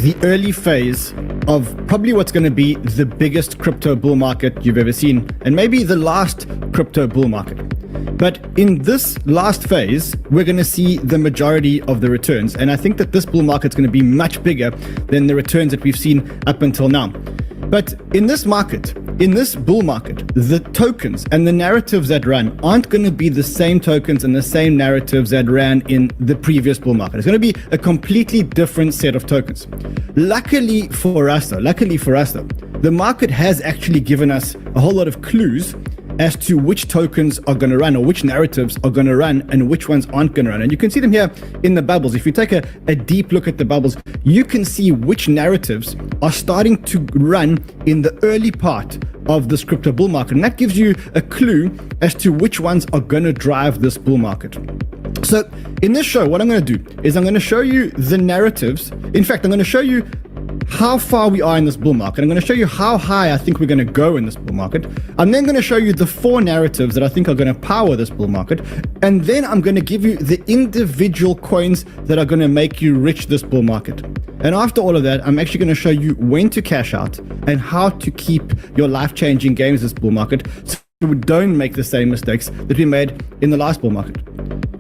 the early phase of probably what's going to be the biggest crypto bull market you've ever seen, and maybe the last crypto bull market. But in this last phase, we're going to see the majority of the returns. And I think that this bull market's going to be much bigger than the returns that we've seen up until now. But in this market, in this bull market, the tokens and the narratives that run aren't going to be the same tokens and the same narratives that ran in the previous bull market. It's going to be a completely different set of tokens. Luckily for us though, the market has actually given us a whole lot of clues as to which tokens are going to run, or which narratives are going to run and which ones aren't going to run. And you can see them here in the bubbles. If you take a deep look at the bubbles, you can see which narratives are starting to run in the early part of this crypto bull market. And that gives you a clue as to which ones are going to drive this bull market. So in this show, what I'm going to do is I'm going to show you the narratives. In fact, I'm going to show you how far we are in this bull market. I'm going to show you how high I think we're going to go in this bull market. I'm then going to show you the 4 narratives that I think are going to power this bull market. And then I'm going to give you the individual coins that are going to make you rich this bull market. And after all of that, I'm actually going to show you when to cash out and how to keep your life-changing gains this bull market, so we don't make the same mistakes that we made in the last bull market.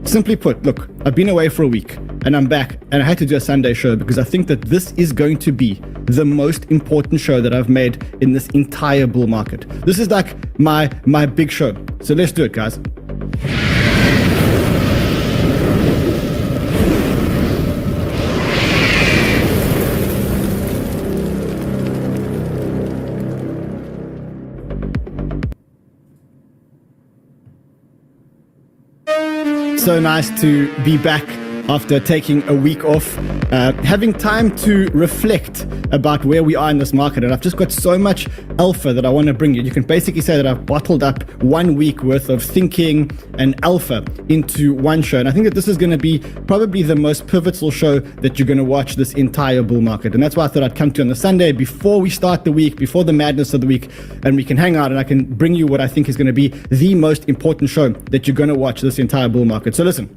Simply put, look, I've been away for a week and I'm back, and I had to do a Sunday show because I think that this is going to be the most important show that I've made in this entire bull market. This is like my big show. So let's do it, guys. So nice to be back after taking a week off, having time to reflect about where we are in this market. And I've just got so much alpha that I want to bring you. You can basically say that I've bottled up 1 week worth of thinking and alpha into one show. And I think that this is going to be probably the most pivotal show that you're going to watch this entire bull market. And that's why I thought I'd come to you on the Sunday before we start the week, before the madness of the week, and we can hang out and I can bring you what I think is going to be the most important show that you're going to watch this entire bull market. So listen,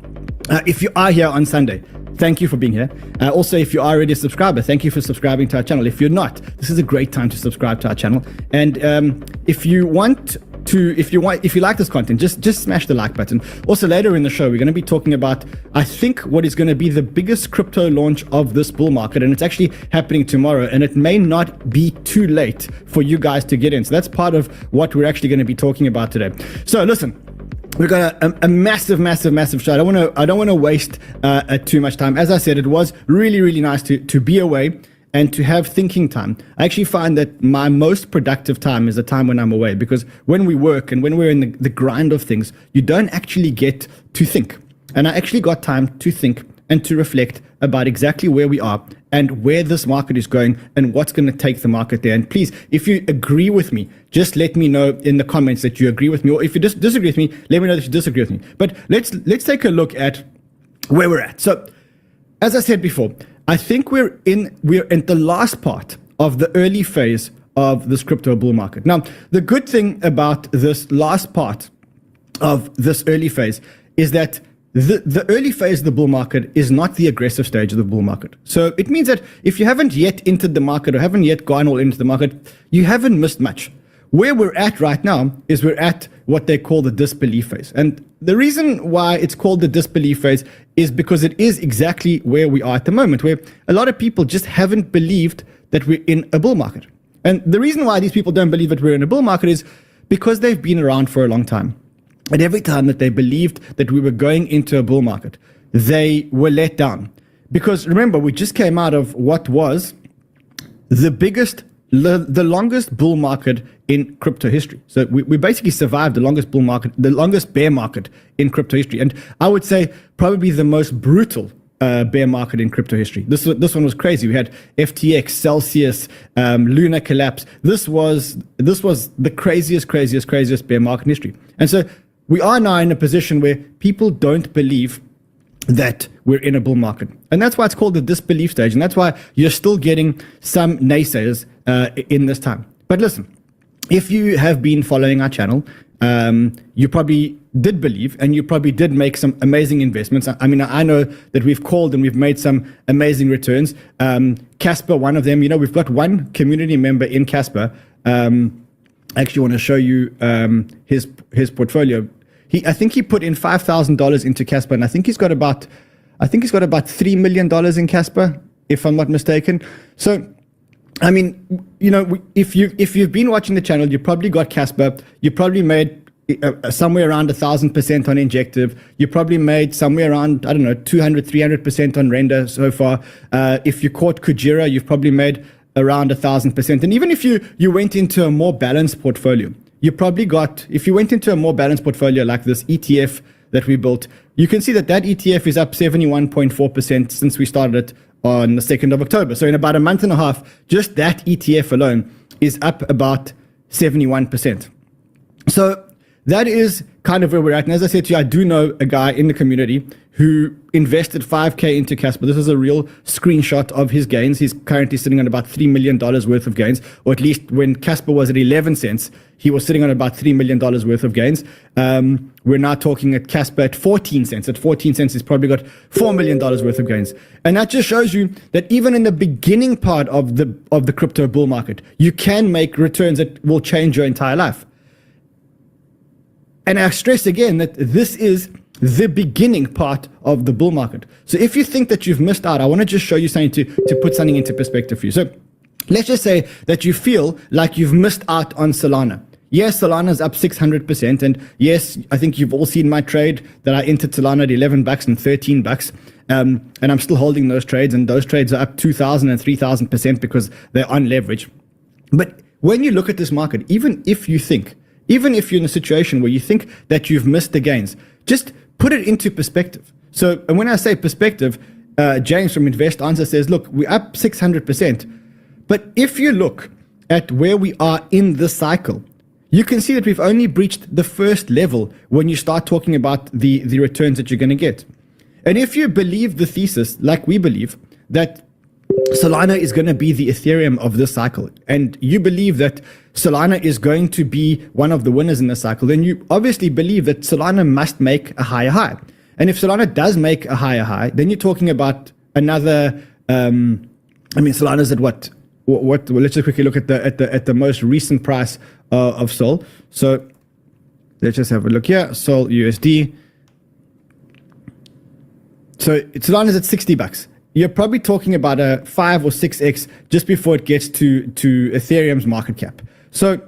if you are here on Sunday, thank you for being here. Also, if you are already a subscriber, thank you for subscribing to our channel. If you're not, this is a great time to subscribe to our channel. And if you like this content, just smash the like button. Also, later in the show, we're going to be talking about, I think, what is going to be the biggest crypto launch of this bull market, and it's actually happening tomorrow, and it may not be too late for you guys to get in. So that's part of what we're actually going to be talking about today. So listen, we've got a massive show. I don't want to waste too much time. As I said, it was really nice to be away and to have thinking time. I actually find that my most productive time is the time when I'm away, because when we work and when we're in the grind of things, you don't actually get to think. And I actually got time to think and to reflect about exactly where we are and where this market is going and what's going to take the market there. And please, if you agree with me, just let me know in the comments that you agree with me, or if you disagree with me, let me know that you disagree with me. But let's take a look at where we're at. So, as I said before, I think we're in the last part of the early phase of this crypto bull market. Now, the good thing about this last part of this early phase is that the early phase of the bull market is not the aggressive stage of the bull market. So it means that if you haven't yet entered the market or haven't yet gone all into the market, you haven't missed much. Where we're at right now is we're at what they call the disbelief phase. And the reason why it's called the disbelief phase is because it is exactly where we are at the moment, where a lot of people just haven't believed that we're in a bull market. And the reason why these people don't believe that we're in a bull market is because they've been around for a long time. And every time that they believed that we were going into a bull market, they were let down. Because remember, we just came out of what was the longest bull market in crypto history. So we basically survived the longest bull market, the longest bear market in crypto history. And I would say probably the most brutal bear market in crypto history. This one was crazy. We had FTX, Celsius, Luna collapse. This was the craziest bear market in history. And so we are now in a position where people don't believe that we're in a bull market. And that's why it's called the disbelief stage. And that's why you're still getting some naysayers in this time. But listen, if you have been following our channel, you probably did believe, and you probably did make some amazing investments. I mean, I know that we've called and we've made some amazing returns. Casper, one of them, we've got one community member in Casper. I actually want to show you his portfolio. I think he put in $5,000 into Casper, and I think he's got about $3 million in Casper, if I'm not mistaken. So, I mean, if you've been watching the channel, you probably got Casper. You probably made somewhere around 1,000% on Injective. You probably made somewhere around, 200-300% on Render so far. If you caught Kujira, you've probably made around 1,000%. And even if you went into a more balanced portfolio, you probably got, if you went into a more balanced portfolio like this ETF that we built, you can see that ETF is up 71.4% since we started it on the 2nd of October. So in about a month and a half, just that ETF alone is up about 71%. So that is kind of where we're at. And as I said to you, I do know a guy in the community who invested $5K into Casper. This is a real screenshot of his gains. He's currently sitting on about $3 million worth of gains, or at least when Casper was at 11 cents, he was sitting on about $3 million worth of gains. We're now talking at Casper at 14 cents. At 14 cents, he's probably got $4 million worth of gains. And that just shows you that even in the beginning part of the crypto bull market, you can make returns that will change your entire life. And I stress again that this is the beginning part of the bull market. So if you think that you've missed out, I want to just show you something to put something into perspective for you. So let's just say that you feel like you've missed out on Solana. Yes, Solana's up 600%. And yes, I think you've all seen my trade that I entered Solana at $11 and $13. And I'm still holding those trades. And those trades are up 2,000 and 3,000% because they're on leverage. But when you look at this market, even if you're in a situation where you think that you've missed the gains, just put it into perspective. So, and when I say perspective, James from Invest Answer says, look, we're up 600%. But if you look at where we are in this cycle, you can see that we've only breached the first level when you start talking about the returns that you're going to get. And if you believe the thesis, like we believe, that Solana is going to be the Ethereum of this cycle, and you believe that Solana is going to be one of the winners in this cycle, then you obviously believe that Solana must make a higher high. And if Solana does make a higher high, then you're talking about another, Solana's at what? Let's just quickly look at the most recent price of Sol. So let's just have a look here. Sol USD. So Solana's at $60. You're probably talking about a 5 or 6x just before it gets to Ethereum's market cap. So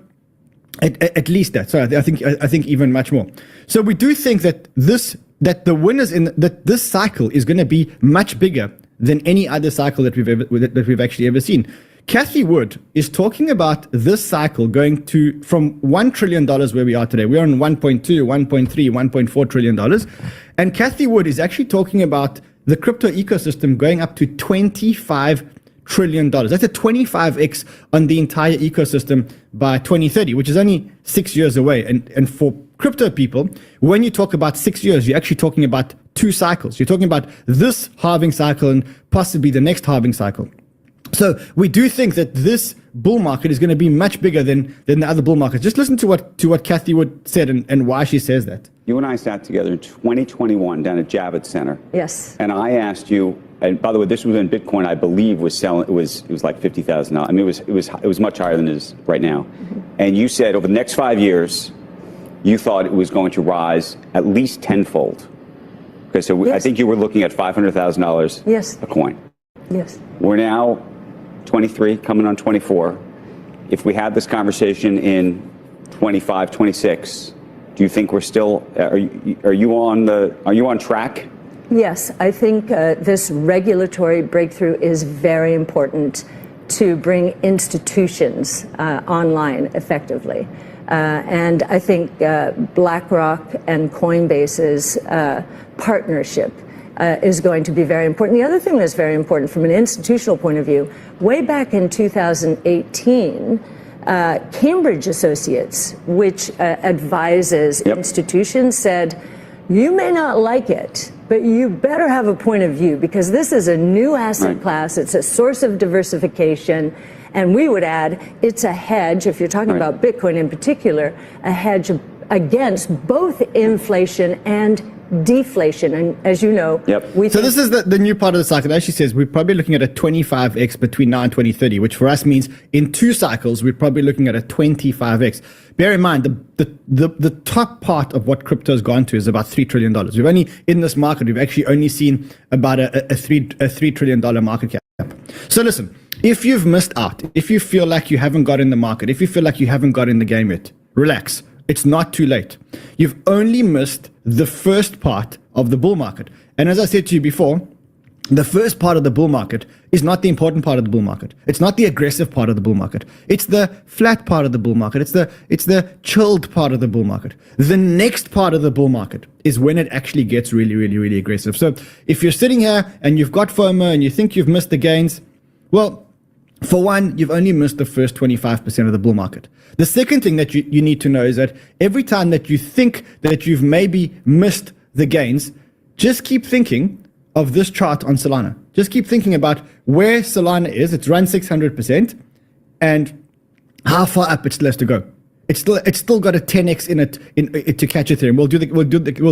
at least that. Sorry, I think even much more. So we do think that the winners that this cycle is going to be much bigger than any other cycle that we've actually ever seen. Cathie Wood is talking about this cycle going from $1 trillion where we are today. We're on 1.2, 1.3, 1.4 trillion dollars, and Cathie Wood is actually talking about the crypto ecosystem going up to $25 trillion. That's a 25x on the entire ecosystem by 2030, which is only 6 years away. And for crypto people, when you talk about 6 years, you're actually talking about 2 cycles. You're talking about this halving cycle and possibly the next halving cycle. So we do think that this bull market is going to be much bigger than the other bull markets. Just listen to what Cathie Wood said and why she says that. You and I sat together in 2021 down at Javits Center. Yes. And I asked you, and by the way, this was when Bitcoin, I believe, was selling. It was like $50,000. I mean, it was much higher than it is right now. Mm-hmm. And you said over the next 5 years, you thought it was going to rise at least tenfold. Okay, so yes. I think you were looking at $500,000 yes. a coin. Yes. We're now 23, coming on 24. If we had this conversation in 25, 26, do you think we're still? Are you on track? Yes, I think this regulatory breakthrough is very important to bring institutions online effectively, and I think BlackRock and Coinbase's partnership is going to be very important. The other thing that's very important from an institutional point of view, way back in 2018. Cambridge Associates, which advises institutions, said, You may not like it, but you better have a point of view, because this is a new asset class. It's a source of diversification. And we would add, it's a hedge, if you're talking about Bitcoin in particular, a hedge against both inflation and deflation. And as you know, so this is the new part of the cycle. It actually says we're probably looking at a 25x between now and 2030, which for us means in 2 cycles, we're probably looking at a 25x. Bear in mind, the top part of what crypto has gone to is about $3 trillion. We've only, in this market, we've actually only seen about a $3 trillion market cap. So listen, if you've missed out, if you feel like you haven't got in the market, if you feel like you haven't got in the game yet, relax. It's not too late. You've only missed the first part of the bull market. And as I said to you before, the first part of the bull market is not the important part of the bull market. It's not the aggressive part of the bull market. It's the flat part of the bull market. It's the chilled part of the bull market. The next part of the bull market is when it actually gets really, really, really aggressive. So if you're sitting here and you've got FOMO and you think you've missed the gains, well, for one, you've only missed the first 25% of the bull market. The second thing that you need to know is that every time that you think that you've maybe missed the gains, just keep thinking of this chart on Solana. Just keep thinking about where Solana is. It's run 600% and how far up it still has to go. It's still got a 10x in it to catch Ethereum. We'll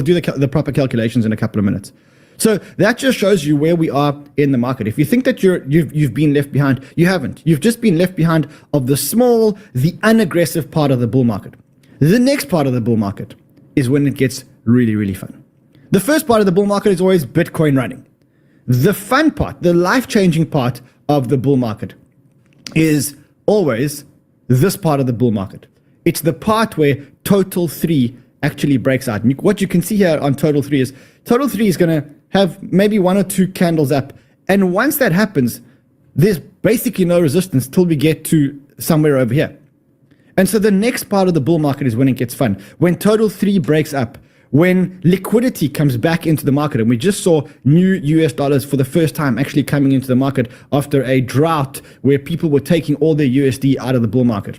do the proper calculations in a couple of minutes. So that just shows you where we are in the market. If you think that you've been left behind, you haven't. You've just been left behind of the small, the unaggressive part of the bull market. The next part of the bull market is when it gets really, really fun. The first part of the bull market is always Bitcoin running. The fun part, the life-changing part of the bull market is always this part of the bull market. It's the part where Total 3 actually breaks out. And what you can see here on Total 3 is Total 3 is going to have maybe 1 or 2 candles up. And once that happens, there's basically no resistance till we get to somewhere over here. And so the next part of the bull market is when it gets fun. When Total 3 breaks up, when liquidity comes back into the market, and we just saw new US dollars for the first time actually coming into the market after a drought where people were taking all their USD out of the bull market.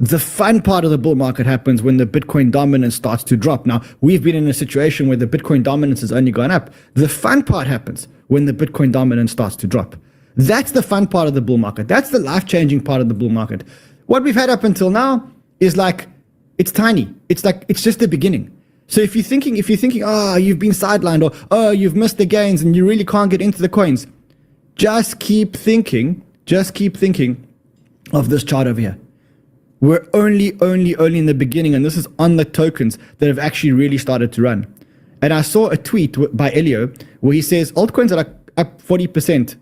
The fun part of the bull market happens when the Bitcoin dominance starts to drop. Now, we've been in a situation where the Bitcoin dominance has only gone up. The fun part happens when the Bitcoin dominance starts to drop. That's the fun part of the bull market. That's the life-changing part of the bull market. What we've had up until now is like, it's tiny. It's like, it's just the beginning. So if you're thinking, oh, you've been sidelined, or oh, you've missed the gains and you really can't get into the coins, just keep thinking of this chart over here. We're only in the beginning, and this is on the tokens that have actually really started to run. And I saw a tweet by Elio where he says altcoins are up 40%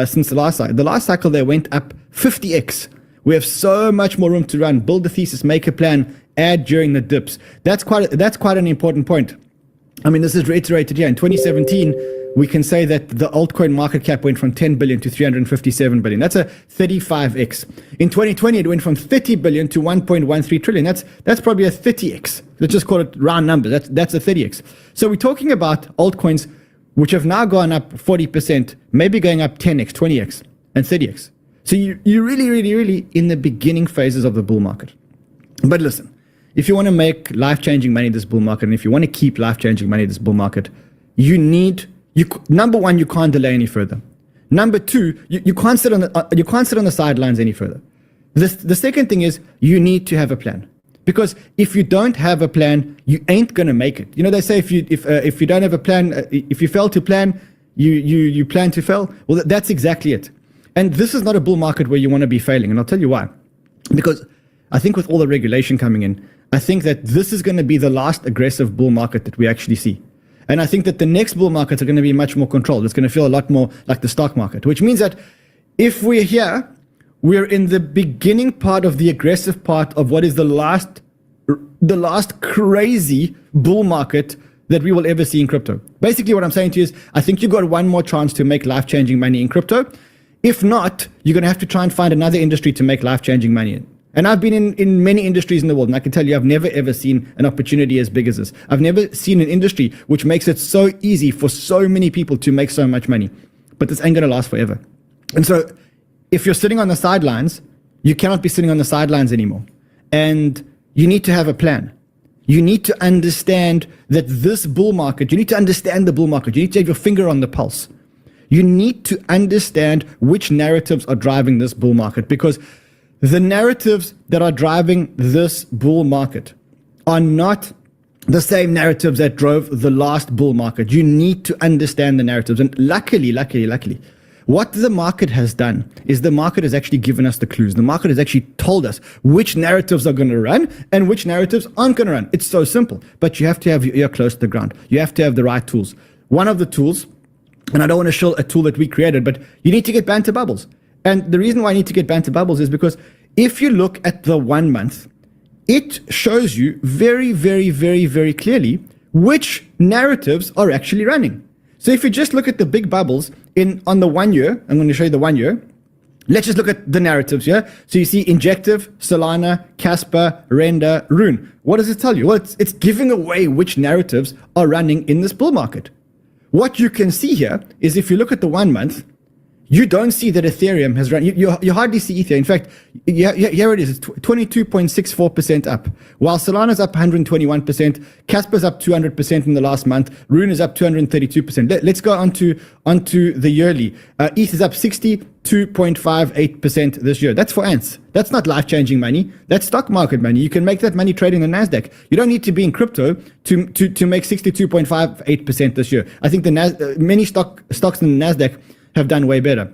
since the last cycle. The last cycle they went up 50x. We have so much more room to run. Build the thesis, make a plan, add during the dips. That's quite an important point. I mean, this is reiterated here. In 2017, we can say that the altcoin market cap went from 10 billion to 357 billion. That's a 35x. In 2020, it went from 30 billion to 1.13 trillion. That's probably a 30x. Let's just call it round numbers. That's a 30x. So we're talking about altcoins which have now gone up 40%, maybe going up 10x, 20x, and 30x. So you're really in the beginning phases of the bull market. But listen, if you want to make life-changing money in this bull market, and if you want to keep life-changing money in this bull market, number one, you can't delay any further. Number two, you can't sit on the sidelines any further. The second thing is you need to have a plan, because if you don't have a plan, you ain't gonna make it. You know, they say if you don't have a plan, if you fail to plan, you plan to fail. Well, that's exactly it. And this is not a bull market where you want to be failing, and I'll tell you why. Because I think with all the regulation coming in, I think that this is going to be the last aggressive bull market that we actually see. And I think that the next bull markets are going to be much more controlled. It's going to feel a lot more like the stock market, which means that if we're here, we're in the beginning part of the aggressive part of what is the last crazy bull market that we will ever see in crypto. Basically, what I'm saying to you is, I think you got one more chance to make life-changing money in crypto. If not, you're going to have to try and find another industry to make life-changing money in. And I've been in many industries in the world, and I can tell you I've never ever seen an opportunity as big as this. I've never seen an industry which makes it so easy for so many people to make so much money. But this ain't going to last forever. And so if you're sitting on the sidelines, you cannot be sitting on the sidelines anymore. And you need to have a plan. You need to understand that this bull market, you need to understand the bull market. You need to have your finger on the pulse. You need to understand which narratives are driving this bull market, because the narratives that are driving this bull market are not the same narratives that drove the last bull market. You need to understand the narratives. And luckily, what the market has done is the market has actually given us the clues. The market has actually told us which narratives are going to run and which narratives aren't going to run. It's so simple, but you have to have your ear close to the ground. You have to have the right tools. One of the tools, and I don't want to show a tool that we created, but you need to get banter bubbles. And the reason why I need to get banter bubbles is because if you look at the 1 month, it shows you very, very, very, very clearly which narratives are actually running. So if you just look at the big bubbles on the 1 year, I'm going to show you the 1 year. Let's just look at the narratives here. So you see Injective, Solana, Casper, Render, Rune. What does it tell you? Well, it's giving away which narratives are running in this bull market. What you can see here is if you look at the 1 month, you don't see that Ethereum has run. You hardly see Ether. In fact, here it is. It's 22.64% up. While Solana's up 121%, Casper's up 200% in the last month. Rune is up 232%. Let's go onto the yearly. ETH is up 62.58% this year. That's for ants. That's not life-changing money. That's stock market money. You can make that money trading the Nasdaq. You don't need to be in crypto to make 62.58% this year. I think many stocks in the Nasdaq have done way better.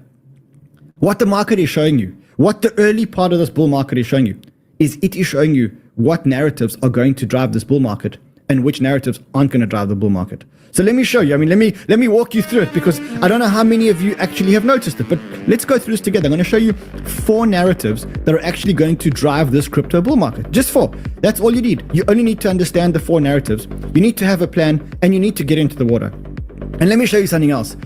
What the market is showing you, what the early part of this bull market is showing you, is it is showing you what narratives are going to drive this bull market and which narratives aren't going to drive the bull market. So let me show you. Let me walk you through it, because I don't know how many of you actually have noticed it, but let's go through this together. I'm going to show you 4 narratives that are actually going to drive this crypto bull market. Just 4. That's all you need. You only need to understand the 4 narratives. You need to have a plan, and you need to get into the water. And let me show you something else.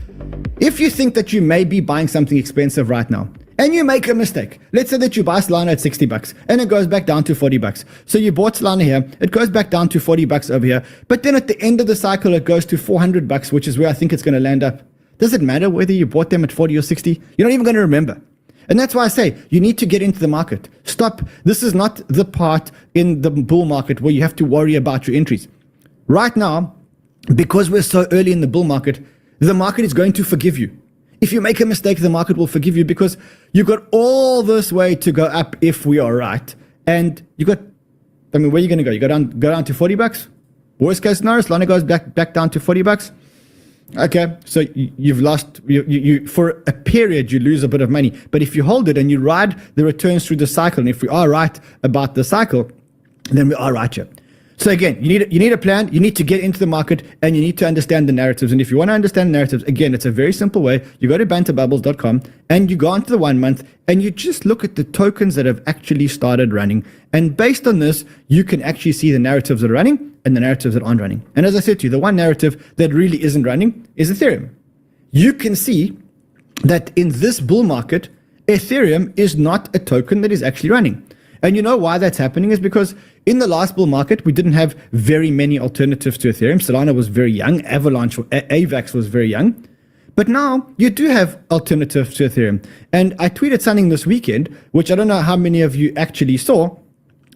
If you think that you may be buying something expensive right now, and you make a mistake, let's say that you buy Solana at $60 and it goes back down to $40. So you bought Solana here, it goes back down to $40 over here, but then at the end of the cycle it goes to $400, which is where I think it's going to land up. Does it matter whether you bought them at 40 or 60? You're not even going to remember. And that's why I say you need to get into the market. Stop. This is not the part in the bull market where you have to worry about your entries. Right now, because we're so early in the bull market, the market is going to forgive you. If you make a mistake, the market will forgive you, because you got all this way to go up if we are right. And where are you going to go? You go down to $40? Worst case scenario, Solana goes back down to $40. Okay, so you've lost, you for a period, you lose a bit of money. But if you hold it and you ride the returns through the cycle, and if we are right about the cycle, then we are right here. So again, you need a plan, you need to get into the market, and you need to understand the narratives. And if you want to understand narratives, again, it's a very simple way. You go to banterbubbles.com and you go onto the 1 month and you just look at the tokens that have actually started running. And based on this, you can actually see the narratives that are running and the narratives that aren't running. And as I said to you, the one narrative that really isn't running is Ethereum. You can see that in this bull market, Ethereum is not a token that is actually running. And you know why that's happening is because in the last bull market, we didn't have very many alternatives to Ethereum. Solana was very young. AVAX was very young. But now you do have alternatives to Ethereum. And I tweeted something this weekend, which I don't know how many of you actually saw,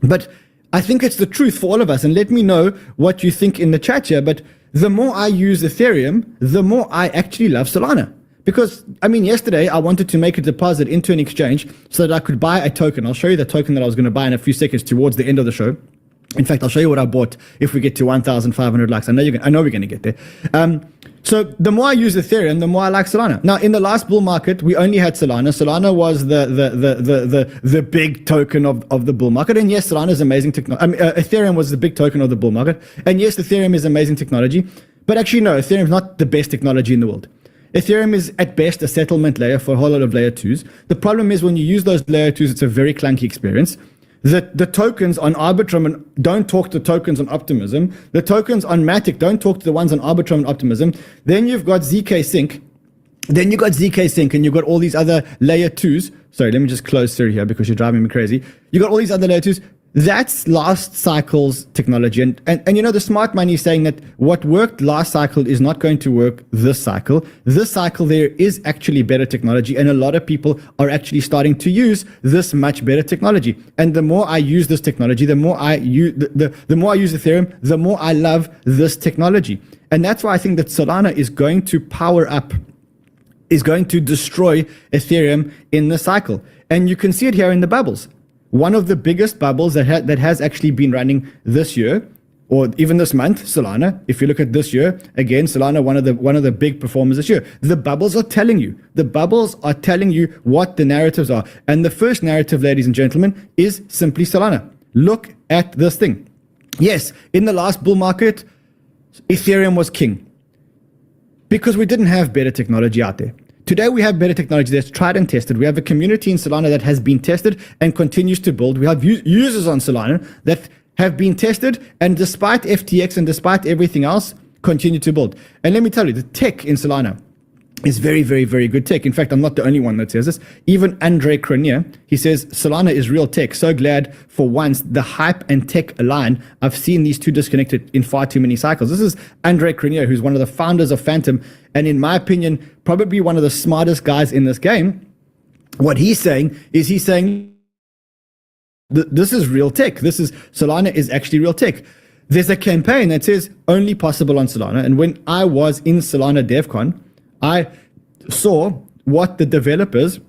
but I think it's the truth for all of us. And let me know what you think in the chat here. But the more I use Ethereum, the more I actually love Solana. Because, yesterday I wanted to make a deposit into an exchange so that I could buy a token. I'll show you the token that I was going to buy in a few seconds towards the end of the show. In fact, I'll show you what I bought if we get to 1,500 likes. I know we're going to get there. So the more I use Ethereum, the more I like Solana. Now, in the last bull market, we only had Solana. Solana was the big token of the bull market. And yes, Solana is amazing technology. Ethereum was the big token of the bull market. And yes, Ethereum is amazing technology. But actually, no, Ethereum is not the best technology in the world. Ethereum is at best a settlement layer for a whole lot of layer 2s. The problem is when you use those layer 2s, it's a very clunky experience. The tokens on Arbitrum don't talk to tokens on Optimism. The tokens on Matic don't talk to the ones on Arbitrum and Optimism. Then you've got ZK Sync. Then you got ZK Sync, and you've got all these other layer 2s. Sorry, let me just close Siri here because you're driving me crazy. You got all these other layer 2s. That's last cycle's technology. And you know, the smart money is saying that what worked last cycle is not going to work this cycle. This cycle, there is actually better technology, and a lot of people are actually starting to use this much better technology. And the more I use this technology, the more I use the more I use Ethereum, the more I love this technology. And that's why I think that Solana is going to power up, is going to destroy Ethereum in the cycle. And you can see it here in the bubbles. One of the biggest bubbles that has actually been running this year, or even this month, Solana. If you look at this year, again, Solana, one of the big performers this year. The bubbles are telling you. The bubbles are telling you what the narratives are. And the first narrative, ladies and gentlemen, is simply Solana. Look at this thing. Yes, in the last bull market, Ethereum was king because we didn't have better technology out there. Today, we have better technology that's tried and tested. We have a community in Solana that has been tested and continues to build. We have users on Solana that have been tested, and despite FTX and despite everything else, continue to build. And let me tell you, the tech in Solana is very, very, very good tech. In fact, I'm not the only one that says this. Even Andre Cronier, he says, Solana is real tech. So glad for once the hype and tech align. I've seen these two disconnected in far too many cycles. This is Andre Cronier, who's one of the founders of Phantom, and in my opinion, probably one of the smartest guys in this game. What he's saying is this is real tech. Solana is actually real tech. There's a campaign that says only possible on Solana. And when I was in Solana DevCon, I saw what the developers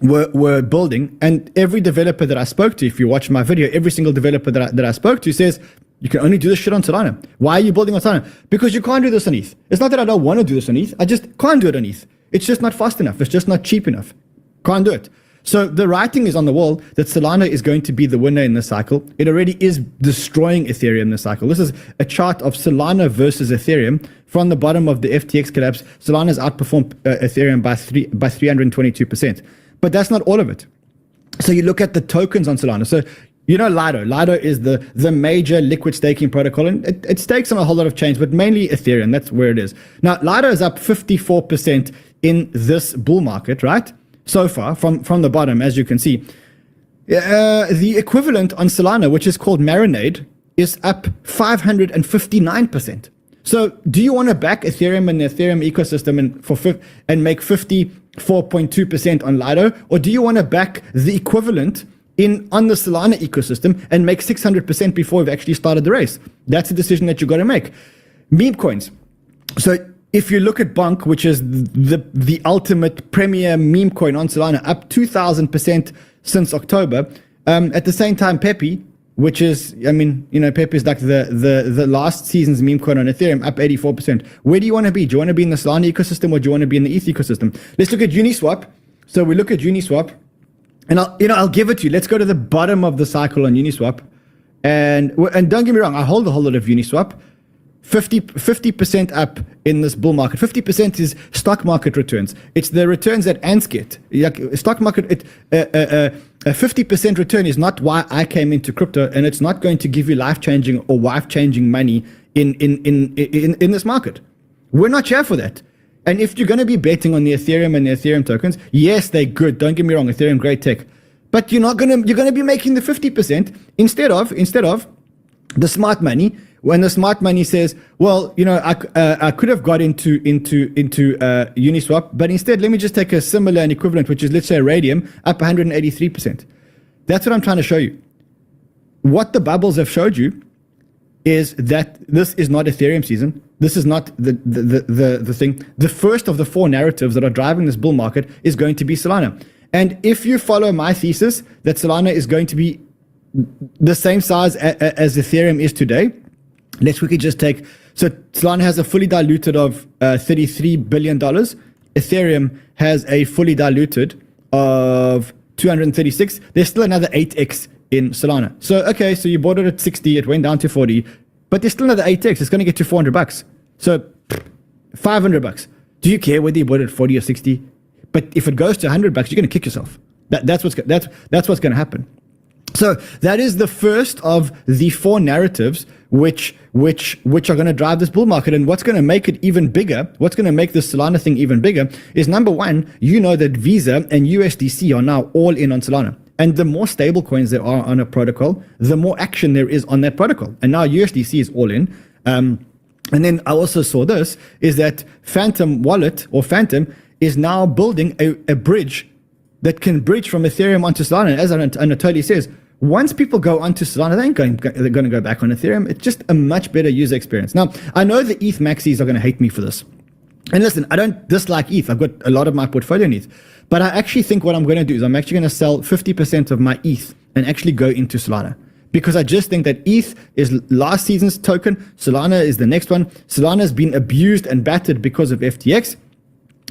were building, and every developer that I spoke to, if you watch my video, every single developer that I spoke to says, you can only do this shit on Solana. Why are you building on Solana? Because you can't do this on ETH. It's not that I don't want to do this on ETH. I just can't do it on ETH. It's just not fast enough. It's just not cheap enough. Can't do it. So the writing is on the wall that Solana is going to be the winner in this cycle. It already is destroying Ethereum this cycle. This is a chart of Solana versus Ethereum. From the bottom of the FTX collapse, Solana's outperformed Ethereum by 322%. But that's not all of it. So you look at the tokens on Solana. So you know Lido. Lido is the major liquid staking protocol, and it stakes on a whole lot of chains, but mainly Ethereum. That's where it is. Now, Lido is up 54% in this bull market, right? So far, from the bottom, as you can see. The equivalent on Solana, which is called Marinade, is up 559%. So do you want to back Ethereum and the Ethereum ecosystem and make 54.2% on Lido? Or do you want to back the equivalent on the Solana ecosystem and make 600% before we've actually started the race? That's a decision that you've got to make. Meme coins. So if you look at Bonk, which is the ultimate premier meme coin on Solana, up 2,000% since October. At the same time, Pepe, which is, Pepe is like the last season's meme coin on Ethereum, up 84%. Where do you want to be? Do you want to be in the Solana ecosystem, or do you want to be in the ETH ecosystem? Let's look at Uniswap. So we look at Uniswap, and I'll give it to you. Let's go to the bottom of the cycle on Uniswap, and don't get me wrong, I hold a whole lot of Uniswap. 50% up in this bull market. 50% is stock market returns. It's the returns that ants get. Like stock market, a 50% return is not why I came into crypto, and it's not going to give you life-changing or wife-changing money in this market. We're not here for that. And if you're going to be betting on the Ethereum and the Ethereum tokens, yes, they're good. Don't get me wrong, Ethereum, great tech. But you're going to be making the 50% instead of the smart money. When the smart money says, well, I could have got into Uniswap, but instead, let me just take a similar and equivalent, which is, let's say, Radium, up 183%. That's what I'm trying to show you. What the bubbles have showed you is that this is not Ethereum season. This is not the thing. The first of the four narratives that are driving this bull market is going to be Solana. And if you follow my thesis that Solana is going to be the same size as Ethereum is today, let's quickly just take, so Solana has a fully diluted of $33 billion. Ethereum has a fully diluted of 236. There's still another 8x in Solana. So, okay, so you bought it at 60, it went down to 40, but there's still another 8x. It's going to get to $400. So, $500. Do you care whether you bought it at 40 or 60? But if it goes to $100, you're going to kick yourself. That's what's going to happen. So that is the first of the four narratives which are going to drive this bull market. And what's going to make it even bigger, what's going to make this Solana thing even bigger is, number one, that Visa and USDC are now all in on Solana. And the more stable coins there are on a protocol, the more action there is on that protocol. And now USDC is all in. And then I also saw this, is that Phantom Wallet, or Phantom, is now building a bridge that can bridge from Ethereum onto Solana. As Anatoly says, once people go onto Solana, they're going to go back on Ethereum. It's just a much better user experience. Now, I know the ETH maxis are going to hate me for this. And listen, I don't dislike ETH. I've got a lot of my portfolio in ETH. But I actually think what I'm going to do is I'm actually going to sell 50% of my ETH and actually go into Solana. Because I just think that ETH is last season's token. Solana is the next one. Solana has been abused and battered because of FTX.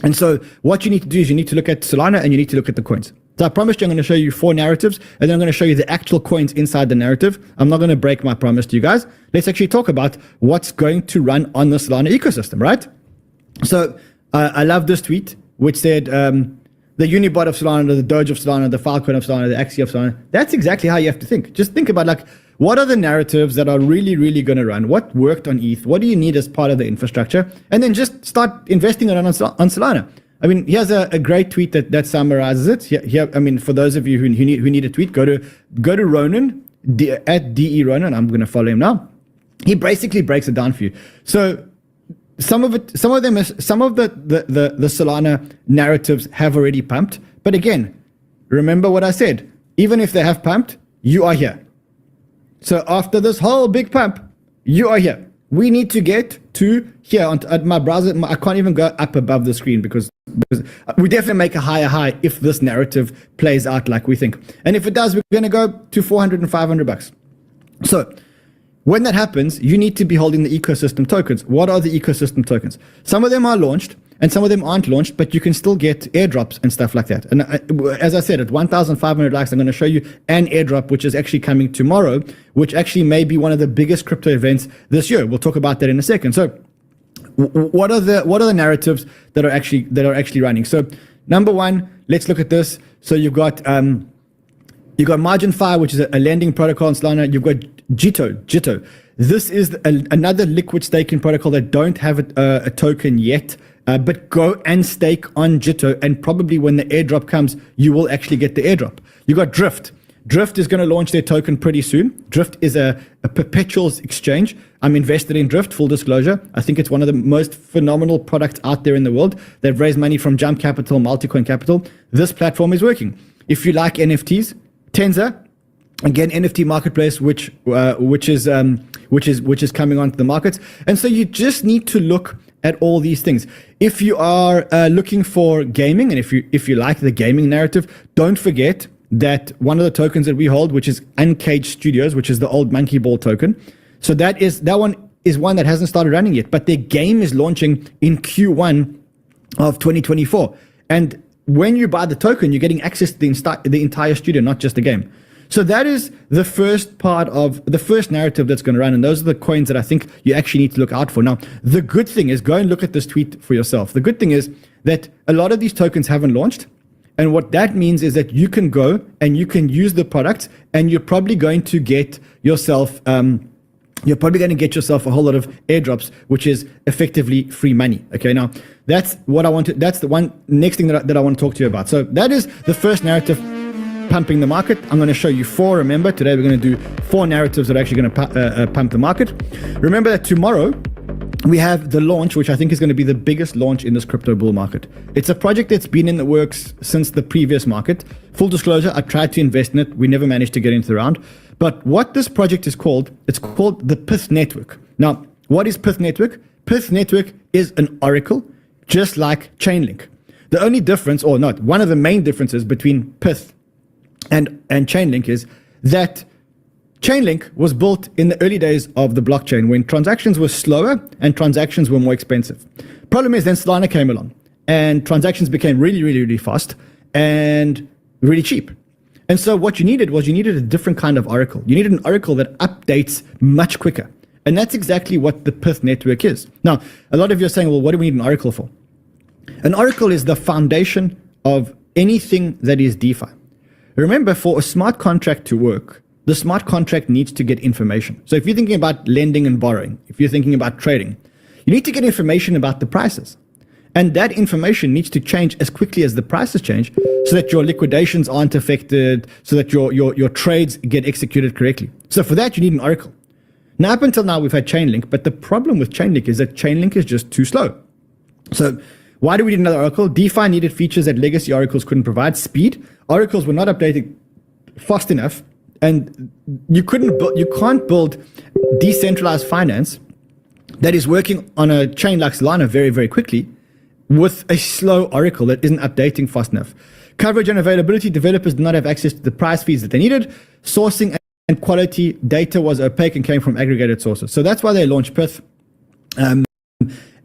And so what you need to do is you need to look at Solana and you need to look at the coins. So I promised you I'm going to show you 4 narratives, and then I'm going to show you the actual coins inside the narrative. I'm not going to break my promise to you guys. Let's actually talk about what's going to run on the Solana ecosystem, right? So I love this tweet, which said the Unibot of Solana, the Doge of Solana, the Filecoin of Solana, the Axie of Solana. That's exactly how you have to think. Just think about, like, what are the narratives that are really, really going to run? What worked on ETH? What do you need as part of the infrastructure? And then just start investing it on Solana. I mean, here's a great tweet that summarizes it. Here, I mean, for those of you who need a tweet, go to Ronan, at DE Ronan. I'm going to follow him now. He basically breaks it down for you. So some of the Solana narratives have already pumped. But again, remember what I said. Even if they have pumped, you are here. So after this whole big pump, you are here. We need to get to here at my browser. I can't even go up above the screen because we definitely make a higher high if this narrative plays out like we think. And if it does, we're going to go to 400 and 500 bucks. So when that happens, you need to be holding the ecosystem tokens. What are the ecosystem tokens? Some of them are launched and some of them aren't launched, but you can still get airdrops and stuff like that. And as I said, at 1,500 likes, I'm going to show you an airdrop, which is actually coming tomorrow, which actually may be one of the biggest crypto events this year. We'll talk about that in a second. So what are the narratives that are actually running? So number one, let's look at this. So you've got MarginFi, which is a lending protocol in Solana. You've got Jitto. This is another liquid staking protocol that don't have a token yet, but go and stake on Jitto, and probably when the airdrop comes, you will actually get the airdrop. You got Drift. Drift is going to launch their token pretty soon. Drift is a perpetuals exchange. I'm invested in Drift, full disclosure. I think it's one of the most phenomenal products out there in the world. They've raised money from Jump Capital, Multicoin Capital. This platform is working. If you like NFTs, Tenza, again, NFT marketplace, which is coming onto the markets. And so you just need to look at all these things. If you are looking for gaming, and if you like the gaming narrative, don't forget that one of the tokens that we hold, which is Uncaged Studios, which is the old Monkey Ball token. So that one is one that hasn't started running yet, but their game is launching in Q1 of 2024. And when you buy the token, you're getting access to the entire studio, not just the game. So that is the first part of the first narrative that's going to run. And those are the coins that I think you actually need to look out for. Now, the good thing is, go and look at this tweet for yourself. The good thing is that a lot of these tokens haven't launched. And what that means is that you can go and you can use the product, and you're probably going to get yourself a whole lot of airdrops, which is effectively free money. Okay, now that's the one next thing that I want to talk to you about. So that is the first narrative pumping the market. I'm going to show you 4. Remember, today we're going to do 4 narratives that are actually going to pump the market. Remember that tomorrow we have the launch, which I think is going to be the biggest launch in this crypto bull market. It's a project that's been in the works since the previous market. Full disclosure, I tried to invest in it. We never managed to get into the round. But what this project is called, it's called the Pith Network. Now, what is Pith Network? Pith Network is an oracle, just like Chainlink. The only difference, or not, one of the main differences between Pith and Chainlink is that Chainlink was built in the early days of the blockchain when transactions were slower and transactions were more expensive. Problem is, then Solana came along and transactions became really, really, really fast and really cheap. And so what you needed a different kind of oracle. You needed an oracle that updates much quicker. And that's exactly what the Pith Network is. Now, a lot of you are saying, well, what do we need an oracle for? An oracle is the foundation of anything that is DeFi. Remember, for a smart contract to work, the smart contract needs to get information. So if you're thinking about lending and borrowing, if you're thinking about trading, you need to get information about the prices. And that information needs to change as quickly as the prices change so that your liquidations aren't affected, so that your trades get executed correctly. So for that, you need an oracle. Now, up until now, we've had Chainlink, but the problem with Chainlink is that Chainlink is just too slow. So why do we need another oracle? DeFi needed features that legacy oracles couldn't provide. Speed. Oracles were not updated fast enough, and you can't build decentralized finance that is working on a chain like Solana very, very quickly with a slow oracle that isn't updating fast enough. Coverage and availability. Developers did not have access to the price feeds that they needed. Sourcing and quality data was opaque and came from aggregated sources. So that's why they launched Pyth.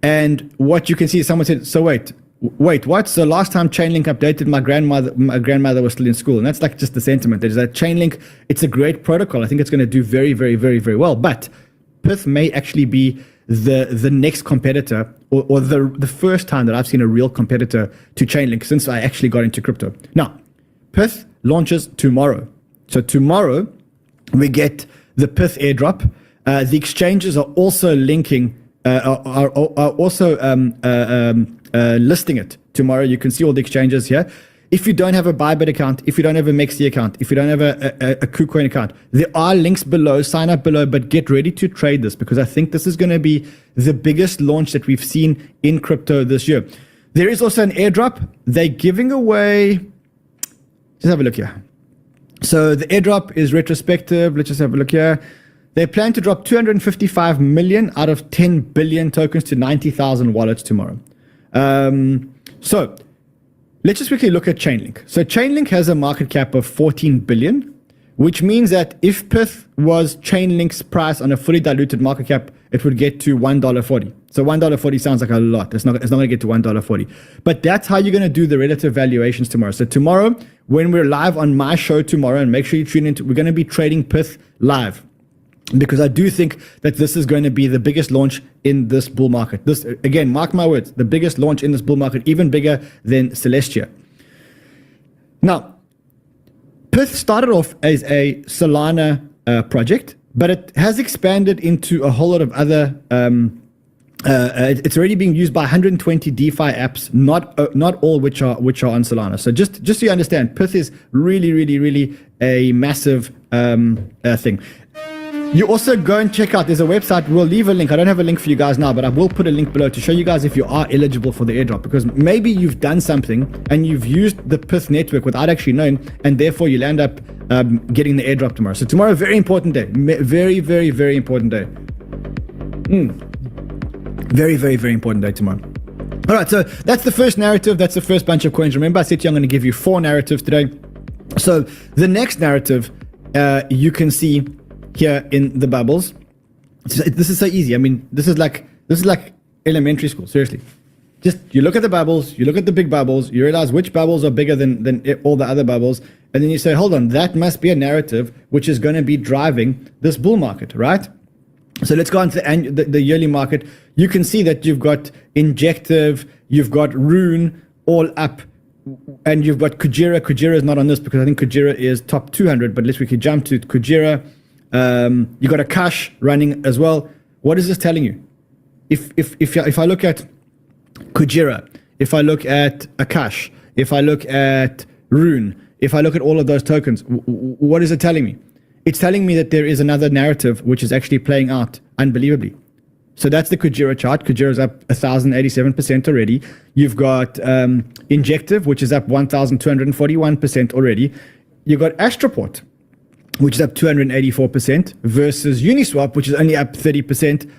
And what you can see is someone said, so wait, what? So last time Chainlink updated, my grandmother was still in school. And that's like just the sentiment. There's that Chainlink, it's a great protocol. I think it's going to do very, very, very, very well. But Pyth may actually be the next competitor or the first time that I've seen a real competitor to Chainlink since I actually got into crypto. Now, Pyth launches tomorrow. So tomorrow we get the Pyth airdrop. The exchanges are also linking, are also listing it tomorrow. You can see all the exchanges here. If you don't have a Bybit account, if you don't have a Mexi account, if you don't have a KuCoin account, there are links below, sign up below, but get ready to trade this because I think this is going to be the biggest launch that we've seen in crypto this year. There is also an airdrop. They're giving away, just have a look here. So the airdrop is retrospective. Let's just have a look here. They plan to drop 255 million out of 10 billion tokens to 90,000 wallets tomorrow. So let's just quickly look at Chainlink. So Chainlink has a market cap of 14 billion, which means that if Pyth was Chainlink's price on a fully diluted market cap, it would get to $1.40. So $1.40 sounds like a lot. It's not going to get to $1.40. But that's how you're going to do the relative valuations tomorrow. So tomorrow, when we're live on my show tomorrow, and make sure you tune in, we're going to be trading Pyth live. Because I do think that this is going to be the biggest launch in this bull market. This, again, mark my words, the biggest launch in this bull market, even bigger than Celestia. Now, Pyth started off as a Solana project, but it has expanded into a whole lot of other. It's already being used by 120 DeFi apps, not all which are on Solana. So just so you understand, Pyth is really, really, really a massive thing. You also go and check out, there's a website, we'll leave a link. I don't have a link for you guys now, but I will put a link below to show you guys if you are eligible for the airdrop, because maybe you've done something and you've used the Pyth network without actually knowing, and therefore you'll end up getting the airdrop tomorrow. So tomorrow, very important day. Very, very, very important day. Very, very, very important day tomorrow. All right, so that's the first narrative. That's the first bunch of coins. Remember, I said to you I'm going to give you 4 narratives today. So the next narrative, you can see here in the bubbles. This is so easy. I mean, this is like elementary school. Seriously, just you look at the bubbles, you look at the big bubbles, you realize which bubbles are bigger than all the other bubbles, and then you say, hold on, that must be a narrative which is going to be driving this bull market, right? So let's go on to the yearly market. You can see that you've got Injective, you've got Rune all up, and you've got Kujira. Kujira is not on this because I think Kujira is top 200, but let's quickly jump to Kujira. You got Akash running as well. What is this telling you? If I look at Kujira, if I look at Akash, if I look at Rune, if I look at all of those tokens, what is it telling me? It's telling me that there is another narrative which is actually playing out unbelievably. So that's the Kujira chart. Kujira is up 1,087% already. You've got Injective, which is up 1,241% already. You've got Astroport, which is up 284% versus Uniswap, which is only up 30%.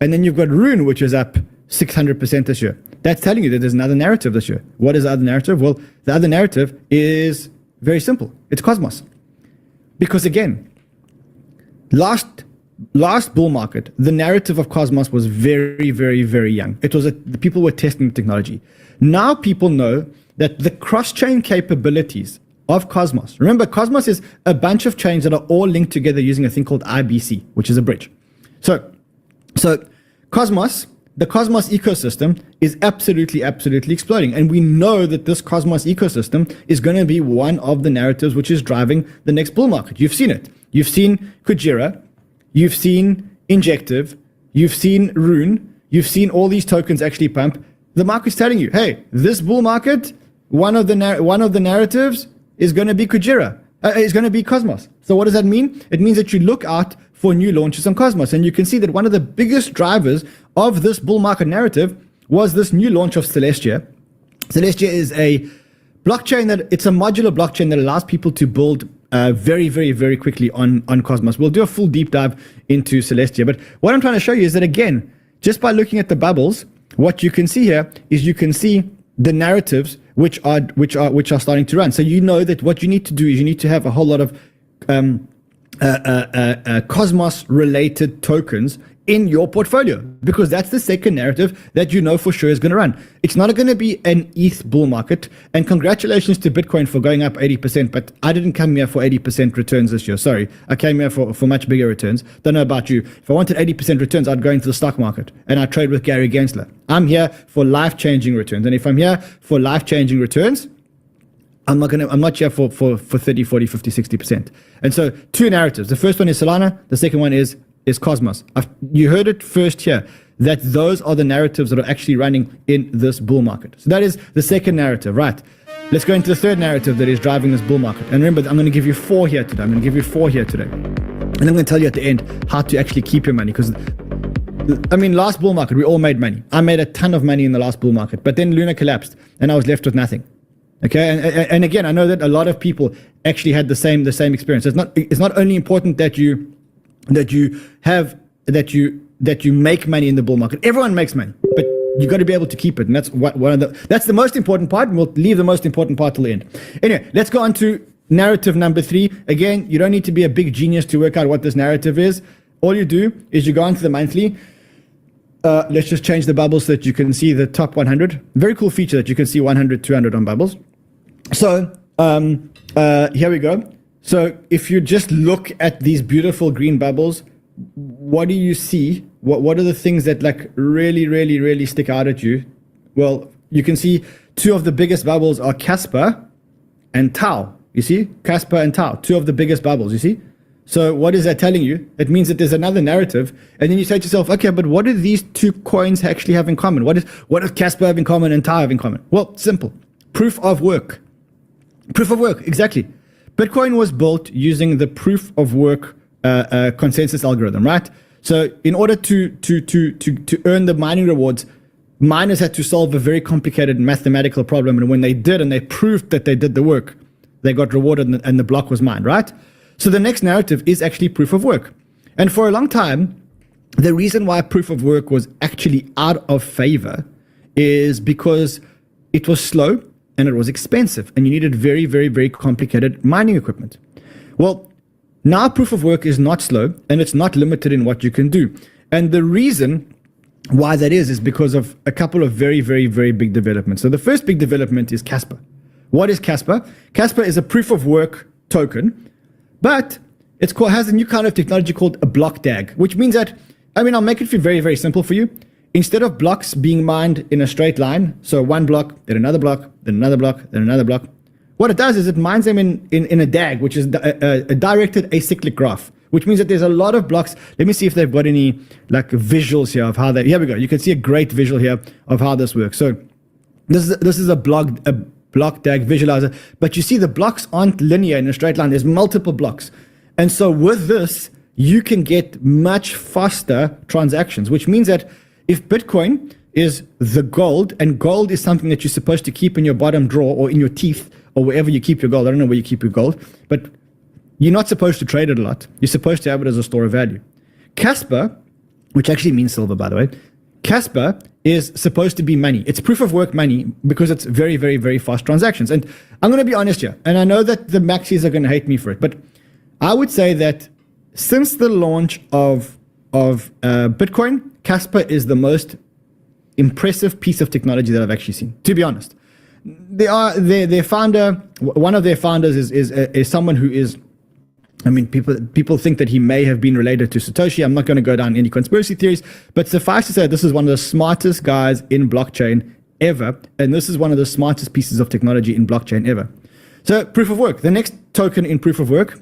And then you've got Rune, which is up 600% this year. That's telling you that there's another narrative this year. What is the other narrative? Well, the other narrative is very simple. It's Cosmos. Because again, last bull market, the narrative of Cosmos was very, very, very young. It was the people were testing the technology. Now people know that the cross-chain capabilities of Cosmos. Remember, Cosmos is a bunch of chains that are all linked together using a thing called IBC, which is a bridge. So Cosmos, the Cosmos ecosystem is absolutely exploding. And we know that this Cosmos ecosystem is going to be one of the narratives which is driving the next bull market. You've seen it. You've seen Kujira. You've seen Injective. You've seen Rune. You've seen all these tokens actually pump. the market's telling you, hey, this bull market, one of the narratives is going to be Kujira, is going to be Cosmos. So what does that mean? It means that you look out for new launches on Cosmos. And you can see that one of the biggest drivers of this bull market narrative was this new launch of Celestia. Celestia is a blockchain it's a modular blockchain that allows people to build very, very, very quickly on Cosmos. We'll do a full deep dive into Celestia. But what I'm trying to show you is that, again, just by looking at the bubbles, what you can see here is you can see the narratives which are starting to run. So you know that what you need to do is you need to have a whole lot of Cosmos related tokens in your portfolio, because that's the second narrative that you know for sure is going to run. It's not going to be an ETH bull market. And congratulations to Bitcoin for going up 80%, but I didn't come here for 80% returns this year. Sorry, I came here for much bigger returns. Don't know about you. If I wanted 80% returns, I'd go into the stock market and I'd trade with Gary Gensler. I'm here for life-changing returns. And if I'm here for life-changing returns, I'm not here for 30, 40, 50, 60%. And so two narratives. The first one is Solana. The second one is Cosmos. You heard it first here, that those are the narratives that are actually running in this bull market. So that is the second narrative, right? Let's go into the third narrative that is driving this bull market. And remember, I'm going to give you four here today. And I'm going to tell you at the end how to actually keep your money. Because, I mean, last bull market, we all made money. I made a ton of money in the last bull market. But then Luna collapsed and I was left with nothing. Okay, and again, I know that a lot of people actually had the same experience. It's not only important that you make money in the bull market. Everyone makes money, but you got to be able to keep it, and that's that's the most important part. And we'll leave the most important part till the end. Anyway, let's go on to narrative number 3. Again, you don't need to be a big genius to work out what this narrative is. All you do is you go onto the monthly. Let's just change the bubbles so that you can see the top 100. Very cool feature that you can see 100, 200 on bubbles. So here we go. So if you just look at these beautiful green bubbles, what do you see? What are the things that like really, really, really stick out at you? Well, you can see two of the biggest bubbles are Casper and Tau. You see? Casper and Tau, two of the biggest bubbles, you see? So what is that telling you? It means that there's another narrative. And then you say to yourself, okay, but what do these two coins actually have in common? What does Casper have in common and Tau have in common? Well, simple. Proof of work. Proof of work, exactly. Bitcoin was built using the proof of work consensus algorithm, right? So in order to earn the mining rewards, miners had to solve a very complicated mathematical problem. And when they did, and they proved that they did the work, they got rewarded and the block was mined, right? So the next narrative is actually proof of work. And for a long time, the reason why proof of work was actually out of favor is because it was slow and it was expensive and you needed very, very, very complicated mining equipment. Well, now proof of work is not slow and it's not limited in what you can do. And the reason why that is because of a couple of very, very, very big developments. So the first big development is Casper. What is Casper? Casper is a proof of work token, but has a new kind of technology called a block DAG, which means that, I'll make it very, very simple for you. Instead of blocks being mined in a straight line, so one block, then another block, then another block, then another block, what it does is it mines them in a DAG, which is a directed acyclic graph, which means that there's a lot of blocks. Let me see if they've got any like visuals here of how here we go. You can see a great visual here of how this works. So this is a block DAG visualizer, but you see the blocks aren't linear in a straight line. There's multiple blocks. And so with this, you can get much faster transactions, which means that if Bitcoin is the gold, and gold is something that you're supposed to keep in your bottom drawer or in your teeth or wherever you keep your gold. I don't know where you keep your gold, but you're not supposed to trade it a lot. You're supposed to have it as a store of value. Casper, which actually means silver, by the way, Casper is supposed to be money. It's proof of work money because it's very, very, very fast transactions. And I'm going to be honest here, and I know that the maxis are going to hate me for it, but I would say that since the launch of Bitcoin, Casper is the most impressive piece of technology that I've actually seen, to be honest. Their founder, one of their founders is someone who is, people think that he may have been related to Satoshi. I'm not going to go down any conspiracy theories, but suffice to say, this is one of the smartest guys in blockchain ever, and this is one of the smartest pieces of technology in blockchain ever. So proof of work. The next token in proof of work,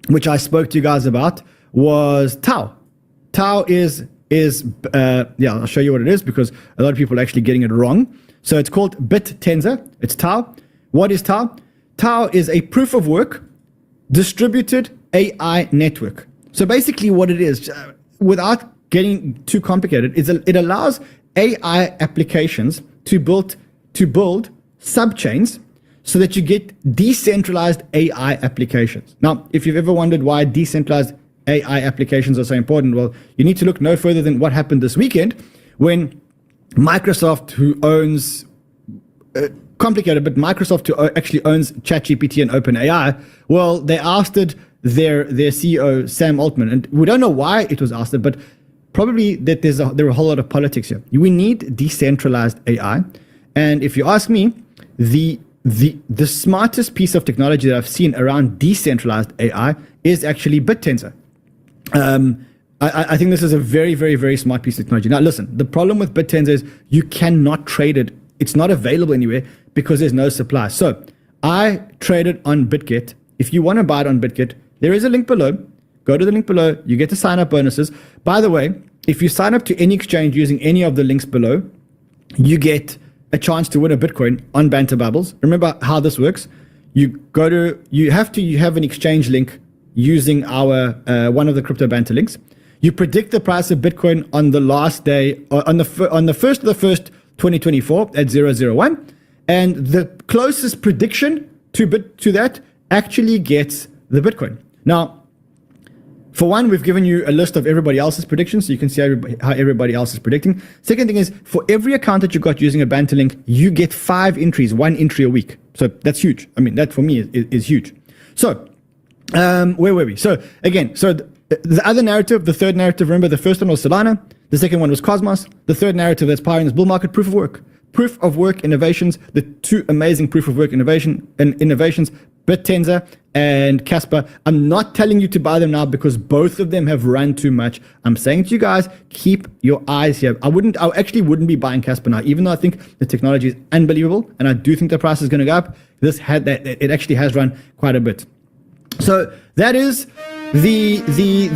which I spoke to you guys about, was Tau. Tau is is, I'll show you what it is because a lot of people are actually getting it wrong. So it's called BitTensor. It's Tau. What is Tau? Tau is a proof of work distributed AI network. So basically what it is, without getting too complicated, is it allows AI applications to build subchains so that you get decentralized AI applications. Now, if you've ever wondered why decentralized AI applications are so important, well, you need to look no further than what happened this weekend when Microsoft, who owns complicated, but Microsoft, who actually owns ChatGPT and OpenAI, well, they ousted their CEO, Sam Altman. And we don't know why it was ousted, but probably that there are a whole lot of politics here. We need decentralized AI. And if you ask me, the smartest piece of technology that I've seen around decentralized AI is actually BitTensor. I think this is a very, very, very smart piece of technology. Now, listen, the problem with BitTensor is you cannot trade it. It's not available anywhere because there's no supply. So I traded on BitGet. If you want to buy it on BitGet, there is a link below. Go to the link below. You get to sign up bonuses. By the way, if you sign up to any exchange using any of the links below, you get a chance to win a Bitcoin on Banter Bubbles. Remember how this works. You have to have an exchange link using our one of the crypto banter links. You predict the price of Bitcoin on the last day, on the 1st of the 1st, 2024 at 001, and the closest prediction to that actually gets the Bitcoin. Now, for one, we've given you a list of everybody else's predictions, so you can see how everybody else is predicting. Second thing is, for every account that you got using a banter link, you get 5 entries, 1 entry a week. So that's huge. I mean, that for me is huge. So, where were we? So again, the other narrative, the third narrative, remember the first one was Solana, the second one was Cosmos, the third narrative that's powering this bull market, proof of work. Proof of work innovations, the 2 amazing proof of work innovations, BitTensor and Casper. I'm not telling you to buy them now because both of them have run too much. I'm saying to you guys, keep your eyes here. I actually wouldn't be buying Casper now, even though I think the technology is unbelievable and I do think the price is going to go up. It actually has run quite a bit. So that is the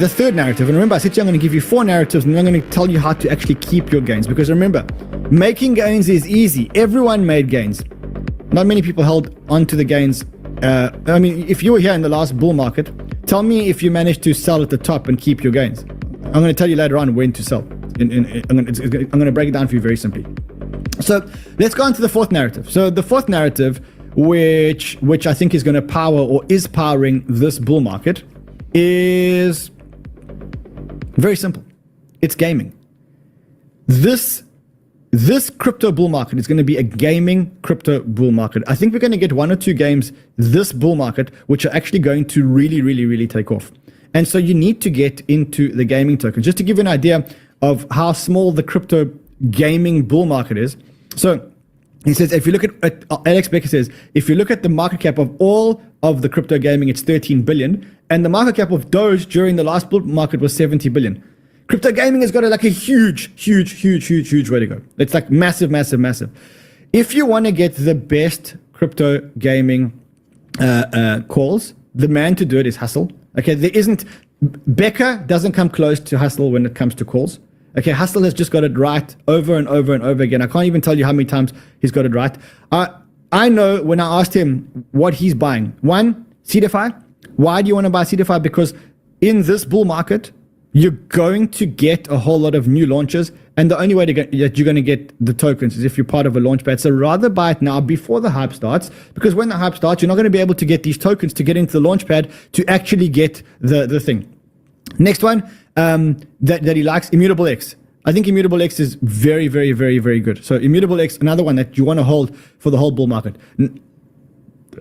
third narrative. And remember, I said to you, I'm going to give you 4 narratives and I'm going to tell you how to actually keep your gains. Because remember, making gains is easy. Everyone made gains. Not many people held on to the gains. I mean, if you were here in the last bull market, tell me if you managed to sell at the top and keep your gains. I'm going to tell you later on when to sell. I'm going to break it down for you very simply. So let's go on to the 4th narrative. So the 4th narrative, which I think is going to power or is powering this bull market, is very simple. It's gaming. This crypto bull market is going to be a gaming crypto bull market. I think we're going to get 1 or 2 games this bull market which are actually going to really, really, really take off. And so you need to get into the gaming tokens. Just to give you an idea of how small the crypto gaming bull market is. So he says, if you look at Alex Becker says, if you look at the market cap of all of the crypto gaming, it's 13 billion. And the market cap of Doge during the last bull market was 70 billion. Crypto gaming has got a huge way to go. It's like massive. If you want to get the best crypto gaming calls, the man to do it is Hustle. Okay, Becker doesn't come close to Hustle when it comes to calls. Okay, Hustle has just got it right over and over and over again. I can't even tell you how many times he's got it right. I know when I asked him what he's buying. 1, CDFI. Why do you want to buy CDFI? Because in this bull market, you're going to get a whole lot of new launches, and the only way that you're going to get the tokens is if you're part of a launch pad. So rather buy it now before the hype starts, because when the hype starts, you're not going to be able to get these tokens to get into the launch pad to actually get the thing. Next one that he likes, Immutable X. I think Immutable X is very, very, very, very good. So Immutable X, another one that you want to hold for the whole bull market.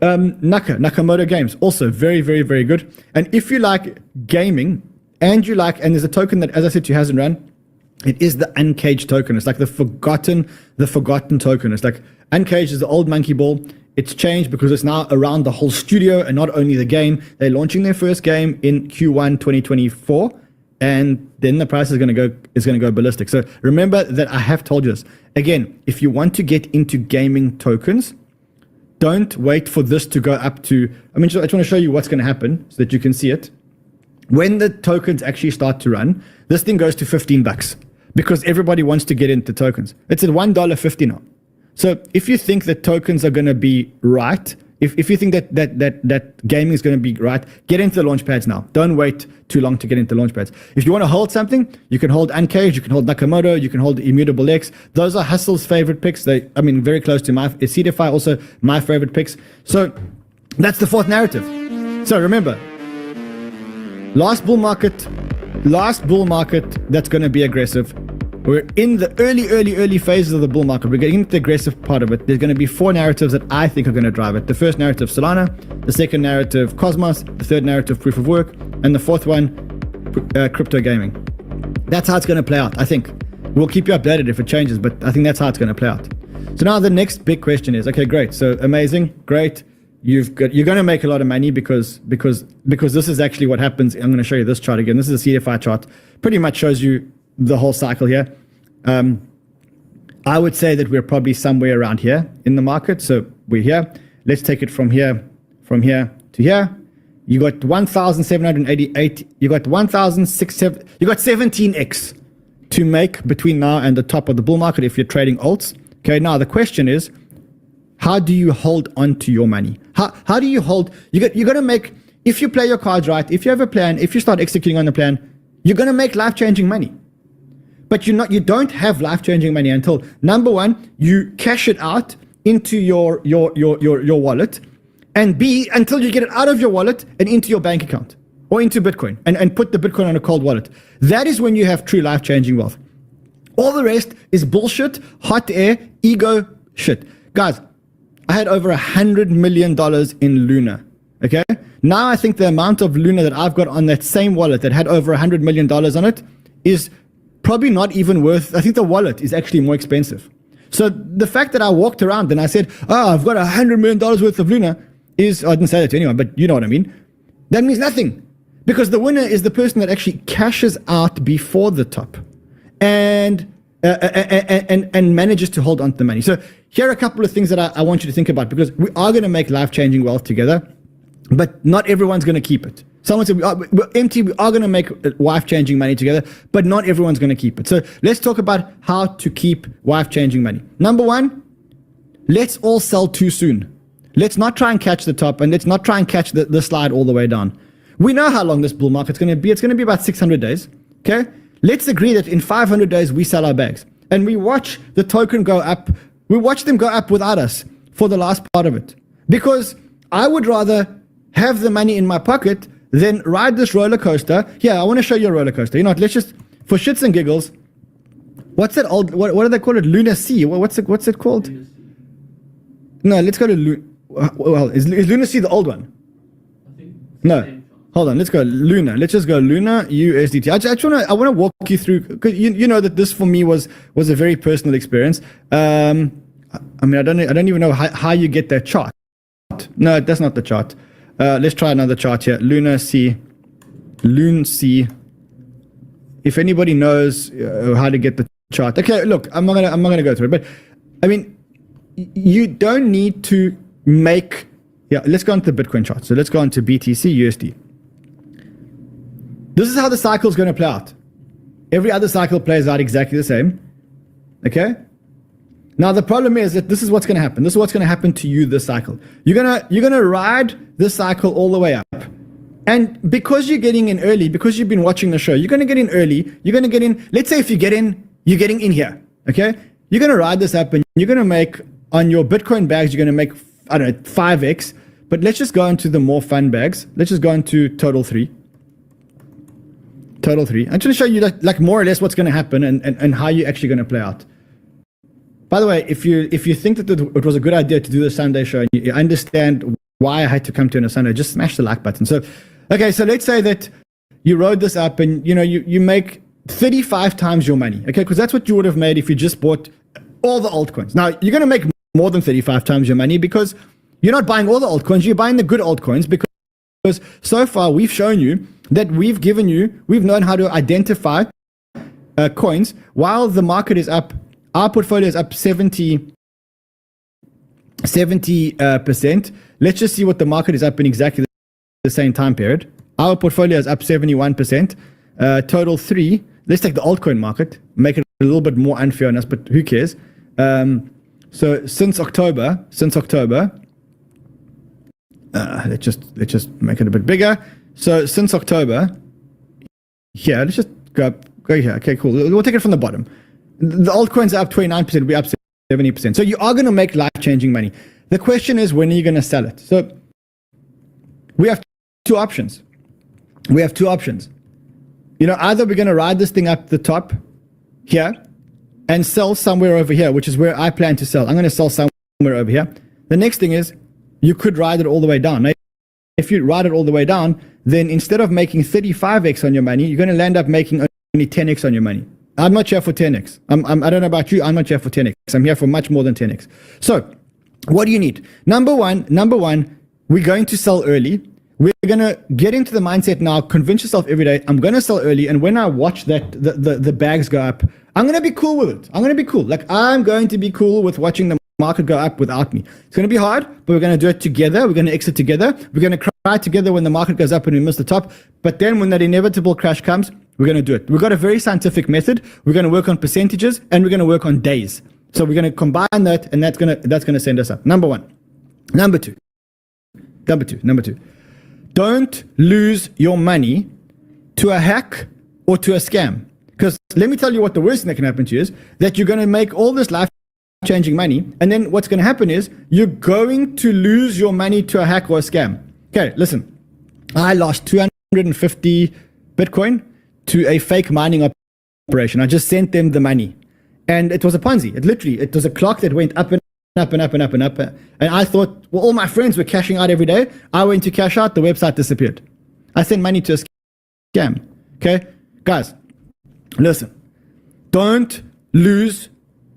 Nakamoto Games, also very, very, very good. And if you like gaming, and there's a token that, as I said to you, hasn't run. It is the Uncaged token. It's like the forgotten token. It's like Uncaged is the old monkey ball. It's changed because it's now around the whole studio and not only the game. They're launching their first game in Q1 2024, and then the price is going to go ballistic. So remember that I have told you this. Again, if you want to get into gaming tokens, don't wait for this to go up to. I just want to show you what's going to happen so that you can see it. when the tokens actually start to run, this thing goes to $15 because everybody wants to get into tokens. It's at $1.50 now. So if you think that tokens are going to be right, if you think that gaming is going to be right, get into the launch pads now. Don't wait too long to get into launch pads. If you want to hold something, you can hold Uncaged, you can hold Nakamoto, you can hold Immutable X. Those are Hustle's favorite picks. Very close to my CDFI, also my favorite picks. So that's the fourth narrative. So remember, last bull market that's going to be aggressive. We're in the early phases of the bull market. We're getting into the aggressive part of it. There's going to be four narratives that I think are going to drive it. The first narrative, Solana. The second narrative, Cosmos. The third narrative, Proof of Work. And the fourth one, crypto gaming. That's how it's going to play out, I think. We'll keep you updated if it changes, but I think that's how it's going to play out. So now the next big question is, okay, great. So amazing, great. You're going to make a lot of money because this is actually what happens. I'm going to show you this chart again. This is a CDFI chart. Pretty much shows you the whole cycle here. I would say that we're probably somewhere around here in the market. So we're here. Let's take it from here to here. You got 1,788. You got 1,670. You got 17x to make between now and the top of the bull market if you're trading alts. Okay. Now the question is, how do you hold on to your money? How do you hold? You're going to make, if you play your cards right, if you have a plan, if you start executing on the plan, you're going to make life-changing money. But you don't have life-changing money until, number one, you cash it out into your wallet, and B, until you get it out of your wallet and into your bank account or into Bitcoin and put the Bitcoin on a cold wallet. That is when you have true life-changing wealth. All the rest is bullshit, hot air, ego shit. Guys, I had over $100 million in Luna. Okay. Now I think the amount of Luna that I've got on that same wallet that had over $100 million on it is probably not even worth. I think the wallet is actually more expensive. So the fact that I walked around and I said, oh, I've got $100 million worth of Luna is, I didn't say that to anyone, but you know what I mean. That means nothing, because the winner is the person that actually cashes out before the top and manages to hold on to the money. So here are a couple of things that I want you to think about, because we are going to make life-changing wealth together, but not everyone's going to keep it. Someone said, we're empty, we are going to make life-changing money together, but not everyone's going to keep it. So let's talk about how to keep life-changing money. Number one, let's all sell too soon. Let's not try and catch the top, and let's not try and catch the slide all the way down. We know how long this bull market's going to be. It's going to be about 600 days. Okay? Let's agree that in 500 days, we sell our bags. And we watch the token go up. We watch them go up without us for the last part of it. Because I would rather have the money in my pocket than ride this roller coaster. Here, I want to show you a roller coaster. You know what? Let's just, for shits and giggles, what's that old, what do they call it? Luna Sea. What's it called? No, let's go to Luna. Well, is Luna Sea the old one? No. Hold on, let's go Luna. Let's just go Luna USDT. I want to walk you through, because you know that this for me was a very personal experience. I mean, I don't even know how you get that chart. No, that's not the chart. Let's try another chart here. Luna Sea. If anybody knows how to get the chart. Okay, look, I'm not gonna go through it, but I mean, you don't need to make. Yeah, let's go into the Bitcoin chart. So let's go into BTC USD. This is how the cycle is going to play out. Every other cycle plays out exactly the same. Okay? Now the problem is that this is what's going to happen. This is what's going to happen to you this cycle. You're gonna ride this cycle all the way up. And because you're getting in early, because you've been watching the show, you're going to get in early. You're going to get in. Let's say if you get in, you're getting in here. Okay? You're going to ride this up, and you're going to make, on your Bitcoin bags, you're going to make, I don't know, 5x. But let's just go into the more fun bags. Let's just go into total 3. Total 3. I'm trying to show you like more or less what's going to happen and how you're actually going to play out. By the way, if you think that it was a good idea to do the Sunday show and you understand why I had to come to on a Sunday, just smash the like button. So, okay, so let's say that you rode this up and you make 35 times your money. Okay, because that's what you would have made if you just bought all the altcoins. Now you're going to make more than 35 times your money, because you're not buying all the altcoins, you're buying the good altcoins, because so far we've shown you that we've known how to identify coins while the market is up. Our portfolio is up 70%. Let's just see what the market is up in exactly the same time period. Our portfolio is up 71%. Total 3. Let's take the altcoin market, make it a little bit more unfair on us, but who cares? So since October, let's just make it a bit bigger. So since October, here, let's just go here. Okay, cool. We'll take it from the bottom. The altcoins are up 29%. We're up 70%. So you are going to make life-changing money. The question is, when are you going to sell it? So we have two options. Either we're going to ride this thing up the top here and sell somewhere over here, which is where I plan to sell. I'm going to sell somewhere over here. The next thing is, you could ride it all the way down. Now, if you ride it all the way down, then instead of making 35x on your money, you're going to end up making only 10x on your money. I'm not here for 10x. I don't know about you. I'm not here for 10x. I'm here for much more than 10x. So what do you need? Number one, we're going to sell early. We're going to get into the mindset now, convince yourself every day, I'm going to sell early. And when I watch that the bags go up, I'm going to be cool with it. I'm going to be cool. I'm going to be cool with watching the market go up without me. It's going to be hard, but we're going to do it together. We're going to exit together. We're going to cry together when the market goes up and we miss the top. But then when that inevitable crash comes, we're going to do it. We've got a very scientific method. We're going to work on percentages and we're going to work on days. So we're going to combine that, and that's going to send us up. Number one. Number two. Don't lose your money to a hack or to a scam. Because let me tell you what the worst thing that can happen to you is that you're going to make all this life-changing money, and then what's going to happen is you're going to lose your money to a hack or a scam. Okay, listen. I lost 250 Bitcoin to a fake mining operation. I just sent them the money. And it was a Ponzi. It was a clock that went up and up and up and up and up. And I thought, well, all my friends were cashing out every day. I went to cash out, the website disappeared. I sent money to a scam. Okay? Guys, listen. Don't lose.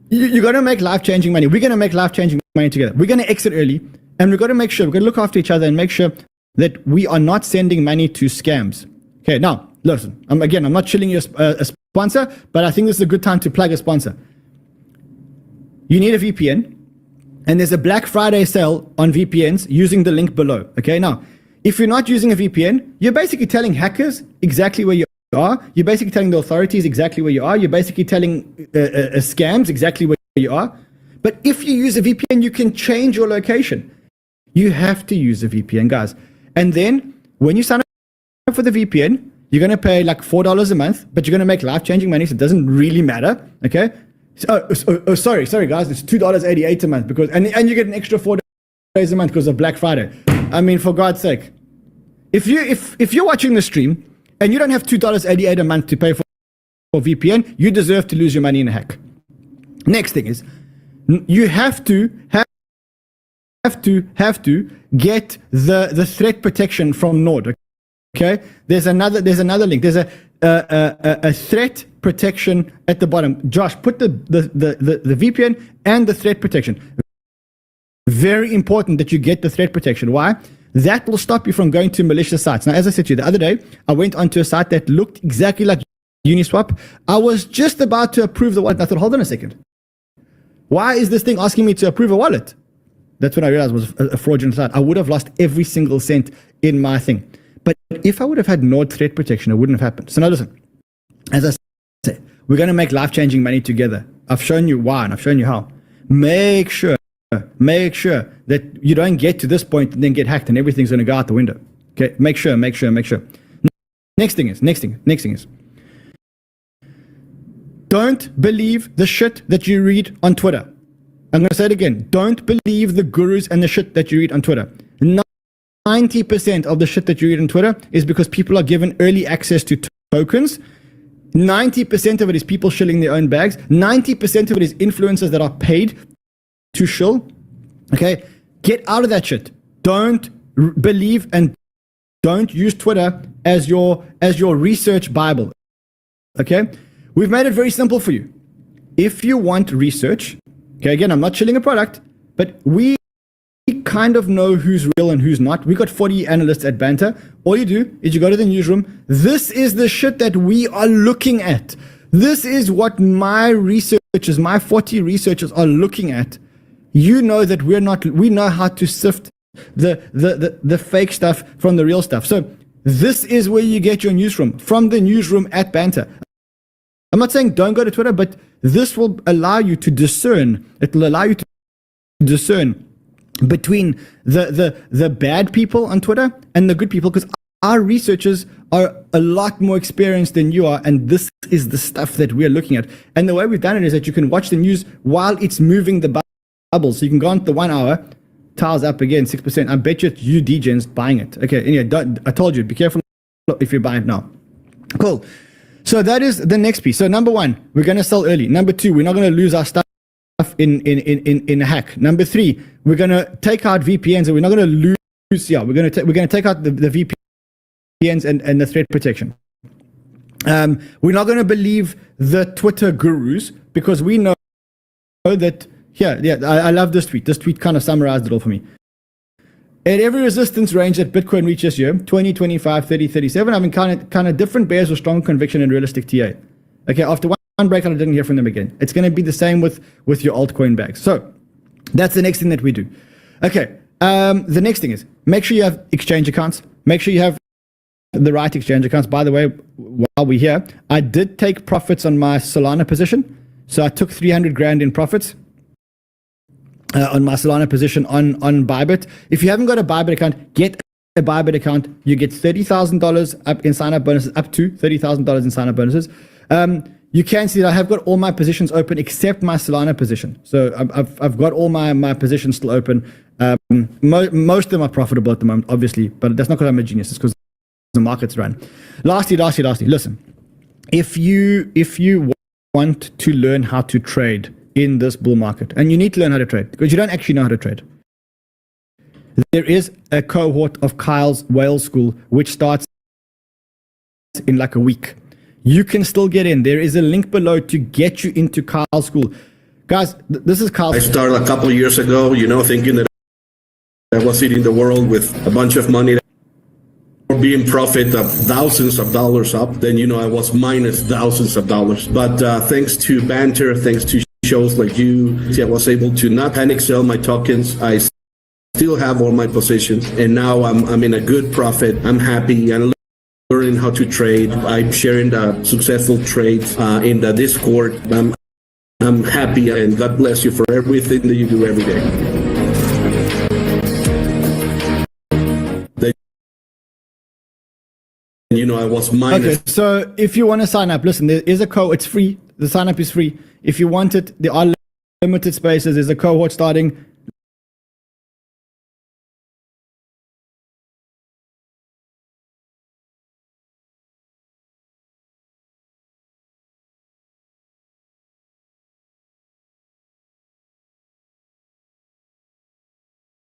You're going to make life-changing money. We're going to make life-changing money together. We're going to exit early. And we've got to make sure, we're going to look after each other and make sure that we are not sending money to scams. Okay, now, listen. I'm not chilling you a sponsor, but I think this is a good time to plug a sponsor. You need a VPN, and there's a Black Friday sale on VPNs using the link below. Okay, now, if you're not using a VPN, you're basically telling hackers exactly where you are. You're basically telling the authorities exactly where you are. You're basically telling scams exactly where you are. But if you use a VPN, you can change your location. You have to use a VPN, guys. And then when you sign up for the VPN, you're going to pay like $4 a month, but you're going to make life-changing money, so it doesn't really matter, okay? Sorry, guys, it's $2.88 a month because, and you get an extra 4 days a month because of Black Friday. I mean, for God's sake, if you're watching the stream and you don't have $2.88 a month to pay for VPN, you deserve to lose your money in a hack. Next thing is, you have to get the threat protection from Nord. Okay, there's another link. There's a threat protection at the bottom. Josh, put the VPN and the threat protection. Very important that you get the threat protection. Why? That will stop you from going to malicious sites. Now, as I said to you the other day, I went onto a site that looked exactly like Uniswap. I was just about to approve the wallet. I thought, hold on a second. Why is this thing asking me to approve a wallet? That's when I realized it was a fraudulent site. I would have lost every single cent in my thing. But if I would have had Nord threat protection, it wouldn't have happened. So now listen, as I said, we're going to make life-changing money together. I've shown you why and I've shown you how. Make sure that you don't get to this point and then get hacked and everything's going to go out the window. Okay, make sure. Next thing is, don't believe the shit that you read on Twitter. I'm going to say it again. Don't believe the gurus and the shit that you read on Twitter. 90% of the shit that you read on Twitter is because people are given early access to tokens. 90% of it is people shilling their own bags. 90% of it is influencers that are paid to shill. Okay? Get out of that shit. Don't believe and don't use Twitter as your research Bible. Okay? We've made it very simple for you. If you want research, okay, again, I'm not shilling a product, but we kind of know who's real and who's not. We got 40 analysts at Banter. All you do is you go to the newsroom. This is the shit that we are looking at. This is what my researchers, my 40 researchers are looking at. You know that we know how to sift the fake stuff from the real stuff. So This is where you get your news from the newsroom at Banter. I'm not saying don't go to Twitter, but this will allow you to discern. It will allow you to discern between the bad people on Twitter and the good people, because our researchers are a lot more experienced than you are, and this is the stuff that we're looking at. And the way we've done it is that you can watch the news while it's moving the bubble. So you can go on the 1 hour, tiles up again, 6%. I bet you degens buying it. Okay, anyway, I told you, be careful if you're buying it now. Cool. So that is the next piece. So number one, we're going to sell early. Number two, we're not going to lose our stuff in a hack. Number three, we're going to take out VPNs, and we're not going to lose. Yeah, we're going to take out the VPNs and the threat protection. We're not going to believe the Twitter gurus, because we know that. I love this tweet. This tweet kind of summarized it all for me. At every resistance range that Bitcoin reaches here, 20, 25, 30, 37, I've encountered different bears with strong conviction and realistic TA. Okay, after one breakout, I didn't hear from them again. It's going to be the same with your altcoin bags. So that's the next thing that we do. Okay, the next thing is make sure you have exchange accounts. Make sure you have the right exchange accounts. By the way, while we're here, I did take profits on my Solana position. So I took 300 grand in profits. On my Solana position on Bybit. If you haven't got a Bybit account, get a Bybit account. You get $30,000 up in sign-up bonuses, up to $30,000 in sign-up bonuses. You can see that I have got all my positions open except my Solana position. So I've got all my positions still open. Most of them are profitable at the moment, obviously, but that's not because I'm a genius. It's because the market's run. Lastly, listen. If you want to learn how to trade in this bull market, and you need to learn how to trade because you don't actually know how to trade, there is a cohort of Kyle's Whale School which starts in like a week. You can still get in. There is a link below to get you into Kyle's school. Guys, this is Kyle's. I started a couple of years ago, thinking that I was eating the world with a bunch of money or being profit of thousands of dollars up. Then, I was minus thousands of dollars. But thanks to Banter, thanks to shows like you, I was able to not panic sell my tokens. I still have all my positions, and now I'm in a good profit. I'm happy. I'm learning how to trade. I'm sharing the successful trades in the Discord. I'm happy, and God bless you for everything that you do every day. I was minus. Okay, so if you want to sign up, listen, there is a code. It's free. The sign up is free. If you want it, there are limited spaces. There's a cohort starting.